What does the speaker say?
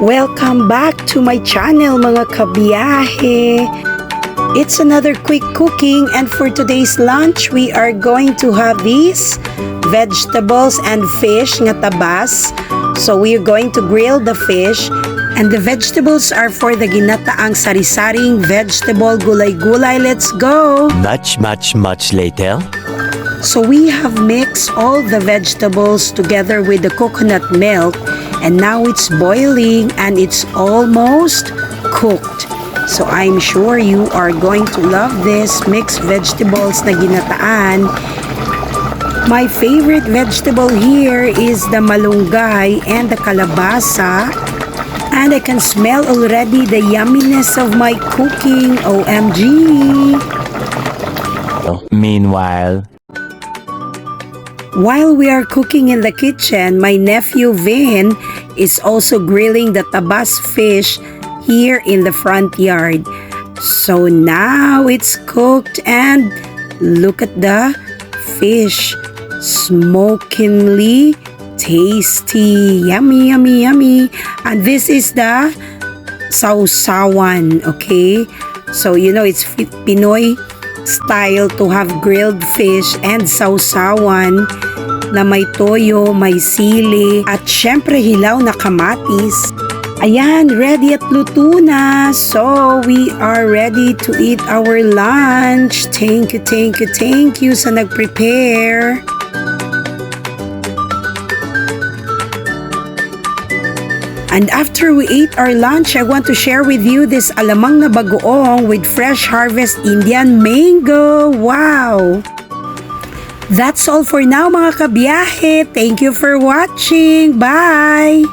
Welcome back to my channel mga kabiyahe. It's another quick cooking, and for today's lunch we are going to have these vegetables and fish nga tabas. So we are going to grill the fish, and the vegetables are for the ginataang sari-saring vegetable gulay-gulay. Let's go! Much later. So we have mixed all the vegetables together with the coconut milk, and now it's boiling and it's almost cooked. So I'm sure you are going to love this mixed vegetables na ginataan. My favorite vegetable here is the malunggay and the kalabasa. And I can smell already the yumminess of my cooking. OMG! Meanwhile, while we are cooking in the kitchen, my nephew Vin is also grilling the tabas fish here in the front yard. So now it's cooked, and look at the fish, smokingly tasty, yummy. And this is the sausawan, okay? So you know it's Pinoy style to have grilled fish and sausawan na may toyo, may sili, at syempre hilaw na kamatis. Ayan, ready at luto na. So, we are ready to eat our lunch. Thank you sa nag-prepare. And after we ate our lunch, I want to share with you this alamang na bagoong with fresh harvest Indian mango. Wow! That's all for now mga kabiyahe. Thank you for watching. Bye!